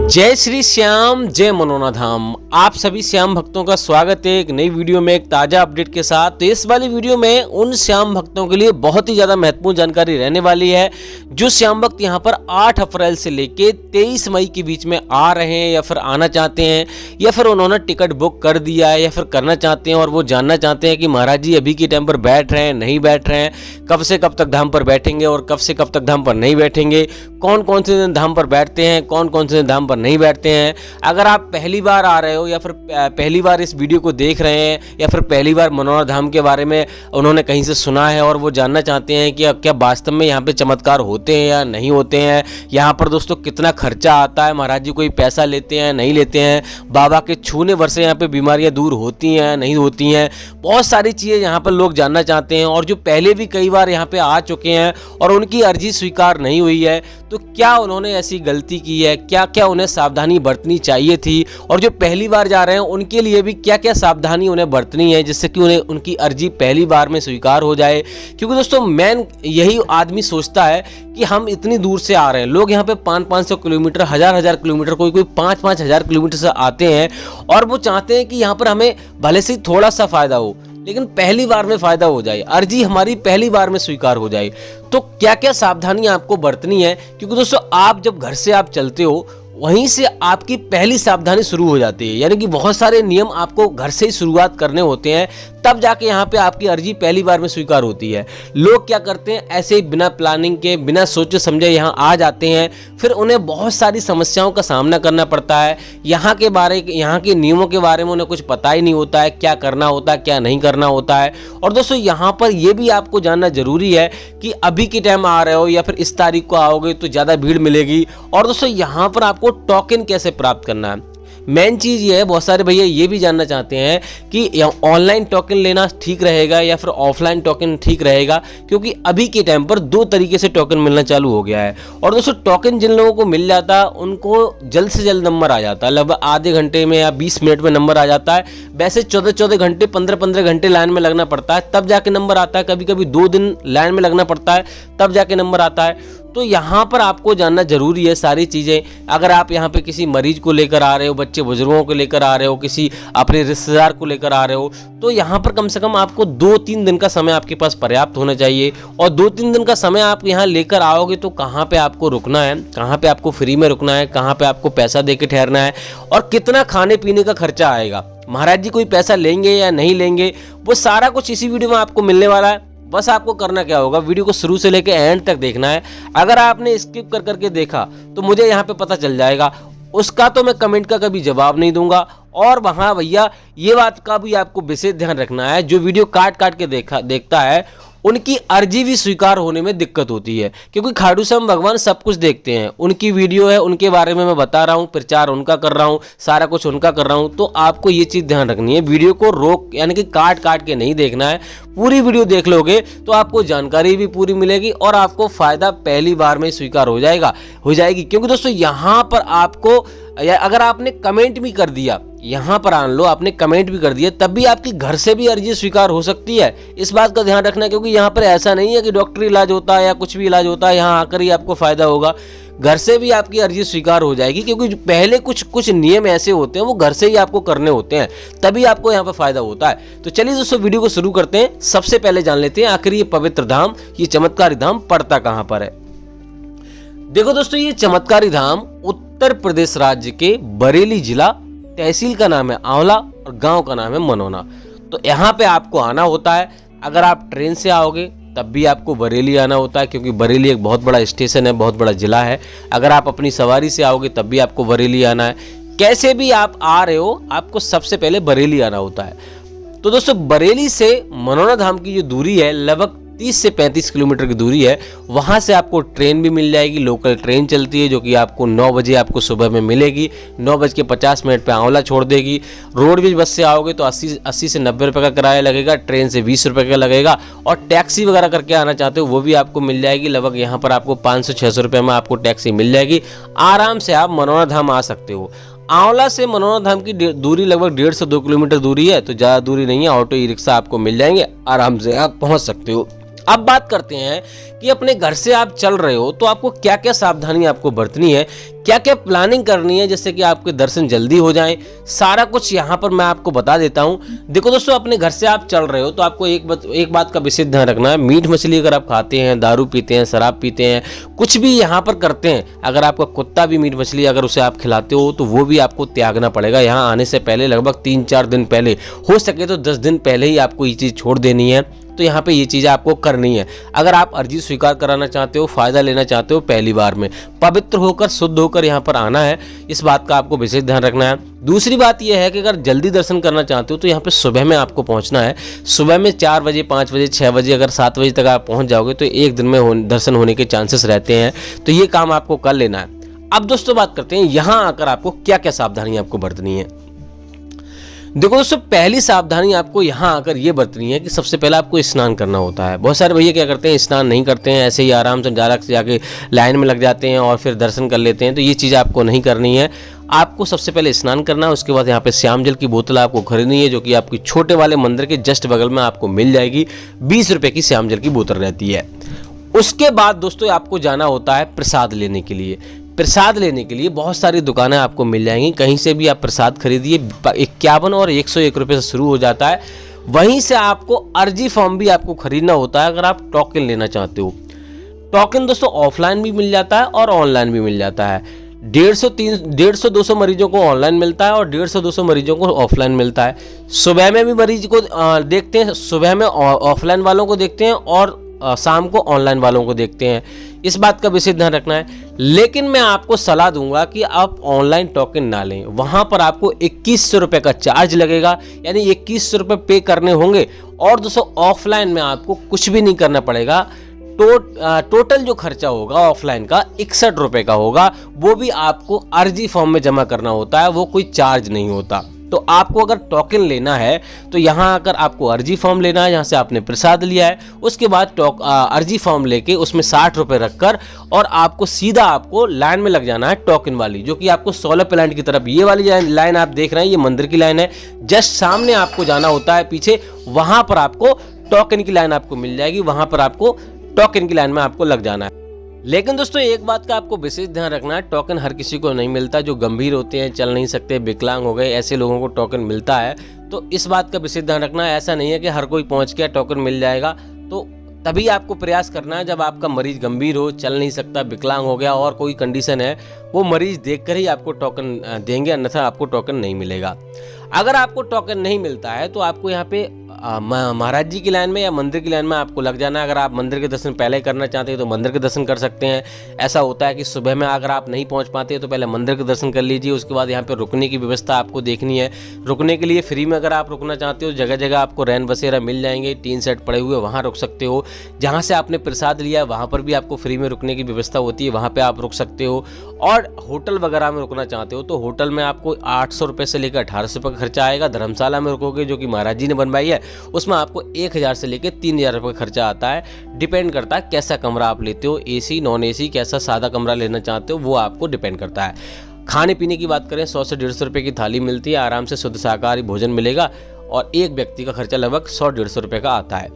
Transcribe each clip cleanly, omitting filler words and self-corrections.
जय श्री श्याम, जय मनोना धाम। आप सभी श्याम भक्तों का स्वागत है एक नई वीडियो में एक ताजा अपडेट के साथ। तो इस वाली वीडियो में उन श्याम भक्तों के लिए बहुत ही ज्यादा महत्वपूर्ण जानकारी रहने वाली है जो श्याम भक्त यहाँ पर 8 अप्रैल से लेके 23 मई के बीच में आ रहे हैं या फिर आना चाहते हैं या फिर उन्होंने टिकट बुक कर दिया है या फिर करना चाहते हैं और वो जानना चाहते हैं कि महाराज जी अभी के टाइम पर बैठ रहे हैं नहीं बैठ रहे हैं, कब से कब तक धाम पर बैठेंगे और कब से कब तक धाम पर नहीं बैठेंगे, कौन कौन से दिन धाम पर बैठते हैं, कौन कौन से दिन धाम पर नहीं बैठते हैं। अगर आप पहली बार आ रहे हो या फिर पहली बार इस वीडियो को देख रहे हैं या फिर पहली बार मनोना धाम के बारे में उन्होंने कहीं से सुना है और वो जानना चाहते हैं कि क्या वास्तव में यहाँ पे चमत्कार होते हैं या नहीं होते हैं, यहाँ पर दोस्तों कितना खर्चा आता है, महाराज जी कोई पैसा लेते हैं नहीं लेते हैं, बाबा के छूने भर से यहाँ पे बीमारियाँ दूर होती हैं नहीं होती हैं, बहुत सारी चीज़ें यहाँ पर लोग जानना चाहते हैं। और जो पहले भी कई बार यहाँ पे आ चुके हैं और उनकी अर्जी स्वीकार नहीं हुई है तो क्या उन्होंने ऐसी गलती की है, क्या क्या उन्हें सावधानी बरतनी चाहिए थी, और जो पहली बार जा रहे हैं उनके लिए भी क्या क्या सावधानी उन्हें बरतनी है जिससे कि उन्हें उनकी अर्जी पहली बार में स्वीकार हो जाए। क्योंकि दोस्तों मेन यही आदमी सोचता है कि हम इतनी दूर से आ रहे हैं, लोग यहाँ पे 500-500 किलोमीटर, हजार किलोमीटर, कोई 5-5 हजार किलोमीटर से आते हैं और वो चाहते हैं कि यहाँ पर हमें भले से थोड़ा सा फायदा हो लेकिन पहली बार में फायदा हो जाए, अर्जी हमारी पहली बार में स्वीकार हो जाए। तो क्या क्या सावधानी आपको बरतनी है, क्योंकि दोस्तों आप जब घर से आप चलते हो वहीं से आपकी पहली सावधानी शुरू हो जाती है, यानी कि बहुत सारे नियम आपको घर से ही शुरुआत करने होते हैं तब जाके यहाँ पे आपकी अर्जी पहली बार में स्वीकार होती है। लोग क्या करते हैं ऐसे ही बिना प्लानिंग के बिना सोचे समझे यहाँ आ जाते हैं, फिर उन्हें बहुत सारी समस्याओं का सामना करना पड़ता है। यहाँ के नियमों के बारे में उन्हें कुछ पता ही नहीं होता है, क्या करना होता है क्या नहीं करना होता है। और दोस्तों यहाँ पर यह भी आपको जानना जरूरी है कि अभी के टाइम आ रहे हो या फिर इस तारीख को आओगे तो ज़्यादा भीड़ मिलेगी। और दोस्तों यहाँ पर आपको टोकन कैसे प्राप्त करना है, मेन चीज़ ये है, बहुत सारे भैया ये भी जानना चाहते हैं कि ऑनलाइन टोकन लेना ठीक रहेगा या फिर ऑफलाइन टोकन ठीक रहेगा, क्योंकि अभी के टाइम पर 2 तरीके से टोकन मिलना चालू हो गया है। और दोस्तों टोकन जिन लोगों को मिल जाता है उनको जल्द से जल्द नंबर आ जाता है, लगभग आधे घंटे में या 20 मिनट में नंबर आ जाता है। वैसे 14-14 घंटे 15-15 घंटे लाइन में लगना पड़ता है तब जाके नंबर आता है, कभी कभी 2 दिन लाइन में लगना पड़ता है तब जाके नंबर आता है। तो यहाँ पर आपको जानना जरूरी है सारी चीज़ें। अगर आप यहाँ पे किसी मरीज को लेकर आ रहे हो, बच्चे बुजुर्गों को लेकर आ रहे हो, किसी अपने रिश्तेदार को लेकर आ रहे हो, तो यहाँ पर कम से कम आपको 2-3 दिन का समय आपके पास पर्याप्त होना चाहिए। और 2-3 दिन का समय आप यहाँ लेकर आओगे तो कहाँ पे आपको रुकना है, कहाँ पे आपको फ्री में रुकना है, कहाँ पे आपको पैसा दे के ठहरना है और कितना खाने पीने का खर्चा आएगा, महाराज जी कोई पैसा लेंगे या नहीं लेंगे, वो सारा कुछ इसी वीडियो में आपको मिलने वाला है। बस आपको करना क्या होगा, वीडियो को शुरू से लेकर एंड तक देखना है। अगर आपने स्किप कर करके देखा तो मुझे यहाँ पे पता चल जाएगा, उसका तो मैं कमेंट का कभी जवाब नहीं दूंगा। और वहाँ भैया ये बात का भी आपको विशेष ध्यान रखना है, जो वीडियो काट काट के देखता है उनकी अर्जी भी स्वीकार होने में दिक्कत होती है, क्योंकि खाटू श्याम भगवान सब कुछ देखते हैं। उनकी वीडियो है, उनके बारे में मैं बता रहा हूँ, प्रचार उनका कर रहा हूँ, सारा कुछ उनका कर रहा हूँ। तो आपको ये चीज़ ध्यान रखनी है, वीडियो को रोक यानी कि काट काट के नहीं देखना है। पूरी वीडियो देख लोगे तो आपको जानकारी भी पूरी मिलेगी और आपको फायदा पहली बार में स्वीकार हो जाएगी। क्योंकि दोस्तों यहाँ पर आपको, या अगर आपने कमेंट भी कर दिया, यहाँ पर आन लो आपने कमेंट भी कर दिया, तब भी आपकी घर से भी अर्जी स्वीकार हो सकती है। इस बात का ध्यान रखना, क्योंकि यहाँ पर ऐसा नहीं है कि डॉक्टरी इलाज होता है या कुछ भी इलाज होता है यहाँ आकर ही आपको फायदा होगा, घर से भी आपकी अर्जी स्वीकार हो जाएगी। क्योंकि पहले कुछ नियम ऐसे होते हैं वो घर से ही आपको करने होते हैं, तभी आपको यहाँ पर फायदा होता है। तो चलिए दोस्तों वीडियो को शुरू करते हैं। सबसे पहले जान लेते हैं आखिर ये पवित्र धाम, ये चमत्कारी धाम पड़ता कहाँ पर है। देखो दोस्तों ये चमत्कारी धाम उत्तर प्रदेश राज्य के बरेली जिला, तहसील का नाम है आंवला और गांव का नाम है मनोना। तो यहाँ पे आपको आना होता है। अगर आप ट्रेन से आओगे तब भी आपको बरेली आना होता है, क्योंकि बरेली एक बहुत बड़ा स्टेशन है, बहुत बड़ा जिला है। अगर आप अपनी सवारी से आओगे तब भी आपको बरेली आना है। कैसे भी आप आ रहे हो आपको सबसे पहले बरेली आना होता है। तो दोस्तों बरेली से मनोना धाम की जो दूरी है लगभग 30 से 35 किलोमीटर की दूरी है। वहाँ से आपको ट्रेन भी मिल जाएगी, लोकल ट्रेन चलती है जो कि आपको 9 बजे आपको सुबह में मिलेगी, 9:50 पे आंवला छोड़ देगी। रोडवेज बस से आओगे तो 80 से 90 रुपये का किराया लगेगा, ट्रेन से 20 रुपये का लगेगा। और टैक्सी वगैरह करके आना चाहते हो वो भी आपको मिल जाएगी, लगभग यहाँ पर आपको 500-600 रुपये में आपको टैक्सी मिल जाएगी। आराम से आप मनोना धाम आ सकते हो। आंवला से मनोना धाम की दूरी लगभग 1.5 से 2 किलोमीटर दूरी है, तो ज़्यादा दूरी नहीं है। ऑटो ई रिक्शा आपको मिल जाएंगे, आराम से आप पहुँच सकते हो। अब बात करते हैं कि अपने घर से आप चल रहे हो तो आपको क्या क्या सावधानी आपको बरतनी है, क्या क्या प्लानिंग करनी है जिससे कि आपके दर्शन जल्दी हो जाएं। सारा कुछ यहाँ पर मैं आपको बता देता हूँ। देखो दोस्तों, अपने घर से आप चल रहे हो तो आपको एक बात का विशेष ध्यान रखना है। मीट मछली अगर आप खाते हैं, दारू पीते हैं, शराब पीते हैं, कुछ भी यहाँ पर करते हैं, अगर आपका कुत्ता भी मीट मछली अगर उसे आप खिलाते हो तो वो भी आपको त्यागना पड़ेगा। यहाँ आने से पहले लगभग 3-4 दिन पहले, हो सके तो 10 दिन पहले ही आपको ये चीज़ छोड़ देनी है। तो यहाँ पे ये चीज़ें आपको करनी है। अगर आप अर्जी स्वीकार कराना चाहते हो, फायदा लेना चाहते हो, पहली बार में पवित्र होकर शुद्ध होकर यहाँ पर आना है। इस बात का आपको विशेष ध्यान रखना है। दूसरी बात यह है कि अगर जल्दी दर्शन करना चाहते हो तो यहाँ पे सुबह में आपको पहुँचना है। सुबह में 4 बजे, 5 बजे, 6 बजे, अगर 7 बजे तक आप पहुँच जाओगे तो एक दिन में दर्शन होने के चांसेस रहते हैं। तो ये काम आपको कर लेना है। अब दोस्तों बात करते हैं यहाँ आकर आपको क्या क्या सावधानी आपको बरतनी है। देखो दोस्तों, पहली सावधानी आपको यहाँ आकर ये बरतनी है कि सबसे पहले आपको स्नान करना होता है। बहुत सारे भैया क्या करते हैं, स्नान नहीं करते हैं, ऐसे ही आराम से जाके लाइन में लग जाते हैं और फिर दर्शन कर लेते हैं। तो ये चीज़ आपको नहीं करनी है। आपको सबसे पहले स्नान करना है। उसके बाद यहाँ पे श्याम जल की बोतल आपको खरीदनी है, जो कि आपकी छोटे वाले मंदिर के जस्ट बगल में आपको मिल जाएगी। 20 रुपये की श्याम जल की बोतल रहती है। उसके बाद दोस्तों आपको जाना होता है प्रसाद लेने के लिए। प्रसाद लेने के लिए बहुत सारी दुकानें आपको मिल जाएंगी। कहीं से भी आप प्रसाद खरीदिए। 51 और 101 रुपये से शुरू हो जाता है। वहीं से आपको अर्जी फॉर्म भी आपको खरीदना होता है अगर आप टोकन लेना चाहते हो। टोकन दोस्तों ऑफलाइन भी मिल जाता है और ऑनलाइन भी मिल जाता है। 150-200 मरीजों को ऑनलाइन मिलता है और 150-200 मरीजों को ऑफलाइन मिलता है। सुबह में भी मरीज को देखते हैं, सुबह में ऑफलाइन वालों को देखते हैं और शाम को ऑनलाइन वालों को देखते हैं। इस बात का विशेष ध्यान रखना है। लेकिन मैं आपको सलाह दूंगा कि आप ऑनलाइन टोकन ना लें। वहां पर आपको 2100 रुपये का चार्ज लगेगा, यानी 2100 रुपये पे करने होंगे। और दोस्तों ऑफलाइन में आपको कुछ भी नहीं करना पड़ेगा। टोटल जो खर्चा होगा ऑफलाइन का 61 रुपये का होगा। वो भी आपको अर्जी फॉर्म में जमा करना होता है, वो कोई चार्ज नहीं होता। तो आपको अगर टोकन लेना है तो यहाँ आकर आपको अर्जी फॉर्म लेना है, जहाँ से आपने प्रसाद लिया है। उसके बाद अर्जी फॉर्म लेके उसमें 60 रुपये रखकर और आपको सीधा आपको लाइन में लग जाना है टोकन वाली, जो कि आपको 16 प्लांट की तरफ, ये वाली लाइन आप देख रहे हैं, ये मंदिर की लाइन है। जस्ट सामने आपको जाना होता है पीछे, वहां पर आपको टोकन की लाइन आपको मिल जाएगी। वहां पर आपको टोकन की लाइन में आपको लग जाना है। लेकिन दोस्तों एक बात का आपको विशेष ध्यान रखना है, टोकन हर किसी को नहीं मिलता। जो गंभीर होते हैं, चल नहीं सकते, विकलांग हो गए, ऐसे लोगों को टोकन मिलता है। तो इस बात का विशेष ध्यान रखना है। ऐसा नहीं है कि हर कोई पहुंच गया टोकन मिल जाएगा। तो तभी आपको प्रयास करना है जब आपका मरीज गंभीर हो, चल नहीं सकता, विकलांग हो गया और कोई कंडीशन है, वो मरीज देखकर ही आपको टोकन देंगे, अन्यथा आपको टोकन नहीं मिलेगा। अगर आपको टोकन नहीं मिलता है तो आपको यहाँ पे महाराज जी की लाइन में या मंदिर की लाइन में आपको लग जाना है। अगर आप मंदिर के दर्शन पहले करना चाहते हैं तो मंदिर के दर्शन कर सकते हैं। ऐसा होता है कि सुबह में अगर आप नहीं पहुंच पाते तो पहले मंदिर के दर्शन कर लीजिए। उसके बाद यहाँ पे रुकने की व्यवस्था आपको देखनी है। रुकने के लिए फ्री में अगर आप रुकना चाहते हो, जगह जगह आपको रैन बसेरा मिल जाएंगे, टीन सेट पड़े हुए, वहाँ रुक सकते हो। जहाँ से आपने प्रसाद लिया है वहाँ पर भी आपको फ्री में रुकने की व्यवस्था होती है, वहाँ पर आप रुक सकते हो। और होटल वगैरह में रुकना चाहते हो तो होटल में आपको 800 रुपये से लेकर 1800 रुपये का खर्चा आएगा। धर्मशाला में रुकोगे, जो कि महाराज जी ने बनवाई है, उसमें आपको 1000 से लेकर 3000 रुपये का खर्चा आता है। डिपेंड करता है कैसा कमरा आप लेते हो, एसी, नॉन एसी, कैसा सादा कमरा लेना चाहते हो, वो आपको डिपेंड करता है। खाने पीने की बात करें, 100 से 150 रुपये की थाली मिलती है, आराम से शुद्ध शाकाहारी भोजन मिलेगा और एक व्यक्ति का खर्चा लगभग 100-150 रुपये का आता है।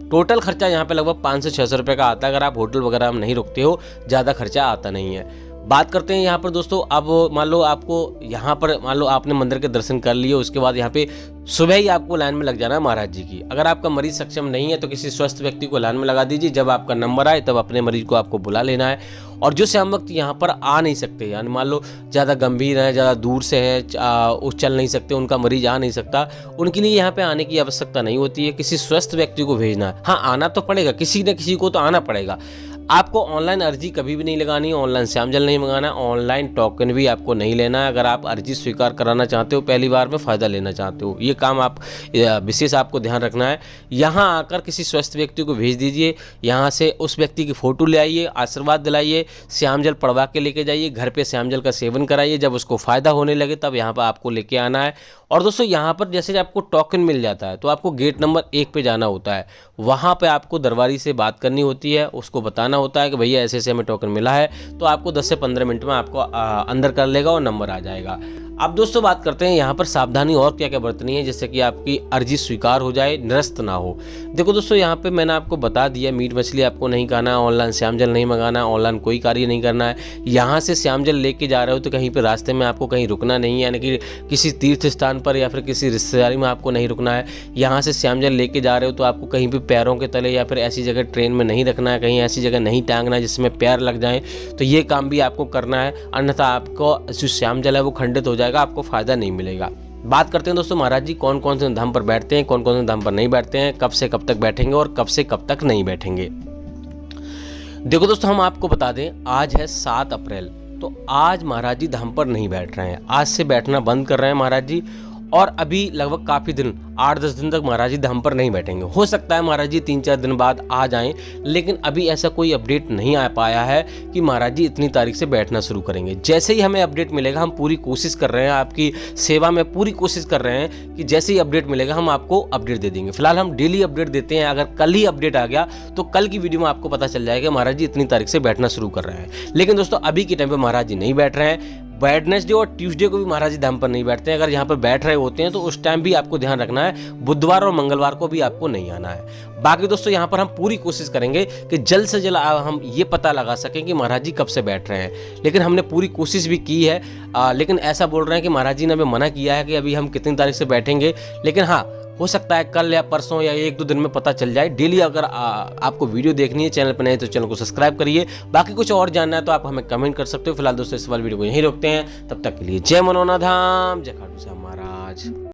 टोटल खर्चा यहाँ पे लगभग 500 से 600 रुपये का आता है। अगर आप होटल वगैरह में नहीं रुकते हो, ज़्यादा खर्चा आता नहीं है। बात करते हैं यहाँ पर दोस्तों, अब मान लो आपने मंदिर के दर्शन कर लिए, उसके बाद यहाँ पे सुबह ही आपको लाइन में लग जाना है महाराज जी की। अगर आपका मरीज सक्षम नहीं है तो किसी स्वस्थ व्यक्ति को लाइन में लगा दीजिए। जब आपका नंबर आए तब अपने मरीज को आपको बुला लेना है। और जो श्याम भक्त यहाँ पर आ नहीं सकते, यानी मान लो ज़्यादा गंभीर हैं, ज़्यादा दूर से हैं, चल नहीं सकते, उनका मरीज आ नहीं सकता, उनके लिए यहाँ पे आने की आवश्यकता नहीं होती है। किसी स्वस्थ व्यक्ति को भेजना है। हाँ, आना तो पड़ेगा, किसी न किसी को तो आना पड़ेगा। आपको ऑनलाइन अर्जी कभी भी नहीं लगानी है, ऑनलाइन श्याम जल नहीं मंगाना, ऑनलाइन टोकन भी आपको नहीं लेना है। अगर आप अर्जी स्वीकार कराना चाहते हो, पहली बार में फ़ायदा लेना चाहते हो, ये काम आप विशेष आपको ध्यान रखना है। यहाँ आकर किसी स्वस्थ व्यक्ति को भेज दीजिए, यहाँ से उस व्यक्ति की फ़ोटो ले आइए, आशीर्वाद दिलाइए, श्याम जल पड़वा के लेके जाइए, घर पे श्याम जल का सेवन कराइए। जब उसको फ़ायदा होने लगे तब यहाँ पर आपको लेके आना है। और दोस्तों यहाँ पर जैसे आपको टोकन मिल जाता है तो आपको गेट नंबर 1 पे जाना होता है। वहाँ पे आपको दरबारी से बात करनी होती है, उसको बताना बताना होता है कि भैया ऐसे ऐसे हमें टोकन मिला है, तो आपको 10 से 15 मिनट में आपको अंदर कर लेगा और नंबर आ जाएगा। अब दोस्तों बात करते हैं यहाँ पर सावधानी और क्या क्या बरतनी है जिससे कि आपकी अर्जी स्वीकार हो जाए, निरस्त ना हो। देखो दोस्तों, यहाँ पे मैंने आपको बता दिया, मीट मछली आपको नहीं खाना, ऑनलाइन श्याम जल नहीं मंगाना, ऑनलाइन कोई कार्य नहीं करना है। यहाँ से श्याम जल लेके जा रहे हो तो कहीं पे रास्ते में आपको कहीं रुकना नहीं है, यानी कि किसी तीर्थ स्थान पर या फिर किसी रिश्तेदारी में आपको नहीं रुकना है। यहाँ से श्याम जल लेके जा रहे हो तो आपको कहीं भी पैरों के तले या फिर ऐसी जगह ट्रेन में नहीं रखना है, कहीं ऐसी जगह नहीं टांगना है जिसमें पैर लग जाएं, तो ये काम भी आपको करना है, अन्यथा आपको जो श्याम जल है वो खंडित हो जाएगा, आपको फायदा नहीं मिलेगा। बात करते हैं दोस्तों महाराज जी कौन कौन से धाम पर बैठते हैं, कौन कौन से धाम पर नहीं बैठते हैं, कब से कब तक बैठेंगे और कब से कब तक नहीं बैठेंगे। देखो दोस्तों, हम आपको बता दें, आज है 7 अप्रैल, तो आज महाराज जी धाम पर नहीं बैठ रहे हैं, आज से बैठना बंद कर रहे हैं महाराज जी। और अभी लगभग काफ़ी दिन, 8-10 दिन तक महाराज जी धाम पर नहीं बैठेंगे। हो सकता है महाराज जी 3-4 दिन बाद आ जाएं, लेकिन अभी ऐसा कोई अपडेट नहीं आ पाया है कि महाराज जी इतनी तारीख से बैठना शुरू करेंगे। जैसे ही हमें अपडेट मिलेगा, हम पूरी कोशिश कर रहे हैं, आपकी सेवा में पूरी कोशिश कर रहे हैं कि जैसे ही अपडेट मिलेगा हम आपको अपडेट दे देंगे। फिलहाल हम डेली अपडेट देते हैं, अगर कल ही अपडेट आ गया तो कल की वीडियो में आपको पता चल जाएगा महाराज जी इतनी तारीख से बैठना शुरू कर रहे हैं। लेकिन दोस्तों अभी के टाइम पर महाराज जी नहीं बैठ रहे हैं। वेडनेसडे और ट्यूसडे को भी महाराज जी धाम पर नहीं बैठते हैं। अगर यहाँ पर बैठ रहे होते हैं तो उस टाइम भी आपको ध्यान रखना है, बुधवार और मंगलवार को भी आपको नहीं आना है। बाकी दोस्तों यहाँ पर हम पूरी कोशिश करेंगे कि जल्द से जल्द हम ये पता लगा सकें कि महाराज जी कब से बैठ रहे हैं। लेकिन हमने पूरी कोशिश भी की है, लेकिन ऐसा बोल रहे हैं कि महाराज जी ने हमें मना किया है कि अभी हम कितनी तारीख से बैठेंगे। लेकिन हाँ, हो सकता है कल या परसों या 1-2 दिन में पता चल जाए। डेली अगर आपको वीडियो देखनी है, चैनल पर नहीं तो चैनल को सब्सक्राइब करिए। बाकी कुछ और जानना है तो आप हमें कमेंट कर सकते हो। फिलहाल दोस्तों इस वाले वीडियो को यहीं रोकते हैं, तब तक के लिए जय मनोना धाम, जय खाटू श्याम महाराज।